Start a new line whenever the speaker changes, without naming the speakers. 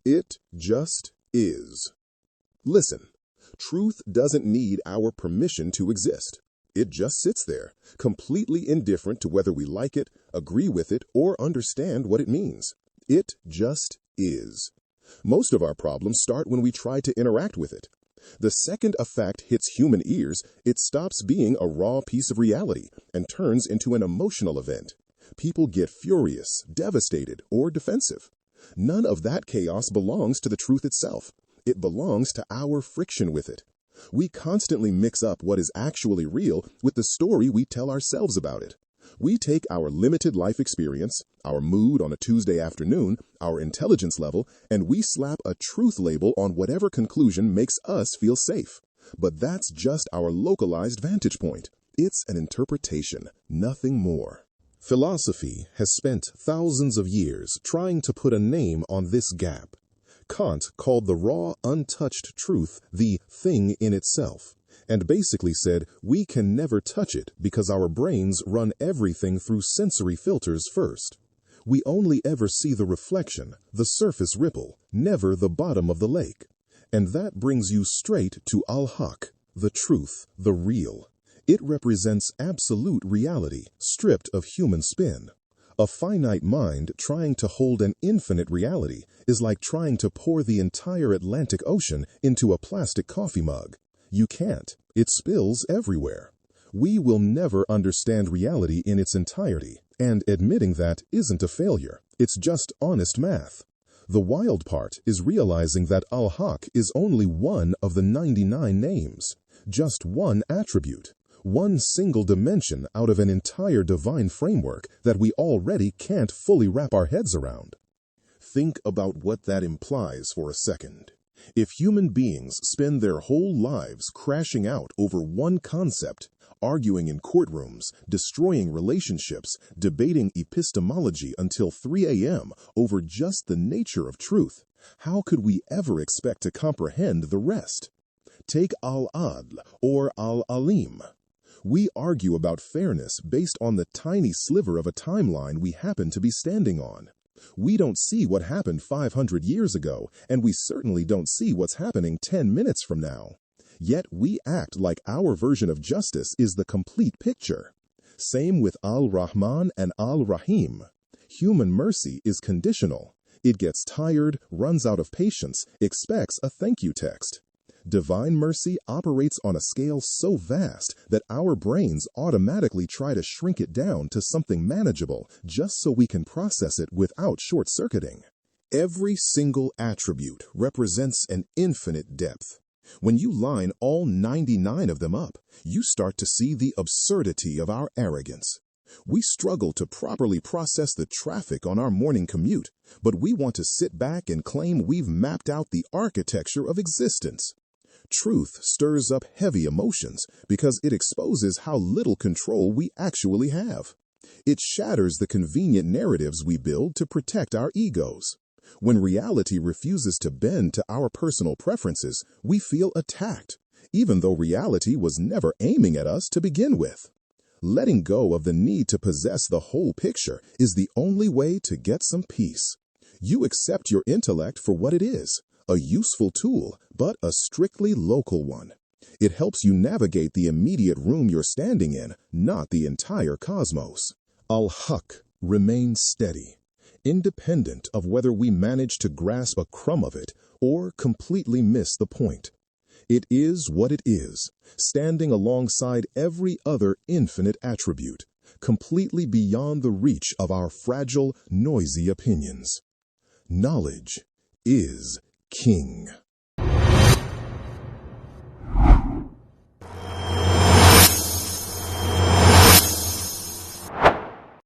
It just is. Listen, truth doesn't need our permission to exist. It just sits there, completely indifferent to whether we like it, agree with it, or understand what it means. It just is. Most of our problems start when we try to interact with it. The second a fact hits human ears, it stops being a raw piece of reality and turns into an emotional event. People get furious, devastated, or defensive. None of that chaos belongs to the truth itself. It belongs to our friction with it. We constantly mix up what is actually real with the story we tell ourselves about it. We take our limited life experience, our mood on a Tuesday afternoon, our intelligence level, and we slap a truth label on whatever conclusion makes us feel safe. But that's just our localized vantage point. It's an interpretation, nothing more. Philosophy has spent thousands of years trying to put a name on this gap. Kant called the raw, untouched truth the thing in itself, and basically said we can never touch it because our brains run everything through sensory filters first. We only ever see the reflection, the surface ripple, never the bottom of the lake. And that brings you straight to Al-Haqq, the truth, the real. It represents absolute reality, stripped of human spin. A finite mind trying to hold an infinite reality is like trying to pour the entire Atlantic Ocean into a plastic coffee mug. You can't. It spills everywhere. We will never understand reality in its entirety, and admitting that isn't a failure. It's just honest math. The wild part is realizing that Al-Haqq is only one of the 99 names, just one attribute. One single dimension out of an entire divine framework that we already can't fully wrap our heads around. Think about what that implies for a second. If human beings spend their whole lives crashing out over one concept, arguing in courtrooms, destroying relationships, debating epistemology until 3 a.m. over just the nature of truth, how could we ever expect to comprehend the rest? Take Al-Adl or Al-Alim. We argue about fairness based on the tiny sliver of a timeline we happen to be standing on. We don't see what happened 500 years ago, and we certainly don't see what's happening 10 minutes from now. Yet we act like our version of justice is the complete picture. Same with Al-Rahman and Al-Rahim. Human mercy is conditional. It gets tired, runs out of patience, expects a thank you text. Divine mercy operates on a scale so vast that our brains automatically try to shrink it down to something manageable just so we can process it without short-circuiting. Every single attribute represents an infinite depth. When you line all 99 of them up, you start to see the absurdity of our arrogance. We struggle to properly process the traffic on our morning commute, but we want to sit back and claim we've mapped out the architecture of existence. Truth stirs up heavy emotions because it exposes how little control we actually have. It shatters the convenient narratives we build to protect our egos. When reality refuses to bend to our personal preferences, we feel attacked, even though reality was never aiming at us to begin with. Letting go of the need to possess the whole picture is the only way to get some peace. You accept your intellect for what it is. A useful tool, but a strictly local one. It helps you navigate the immediate room you're standing in, not the entire cosmos. Al-Haqq remains steady, independent of whether we manage to grasp a crumb of it or completely miss the point. It is what it is, standing alongside every other infinite attribute, completely beyond the reach of our fragile, noisy opinions. Knowledge is king.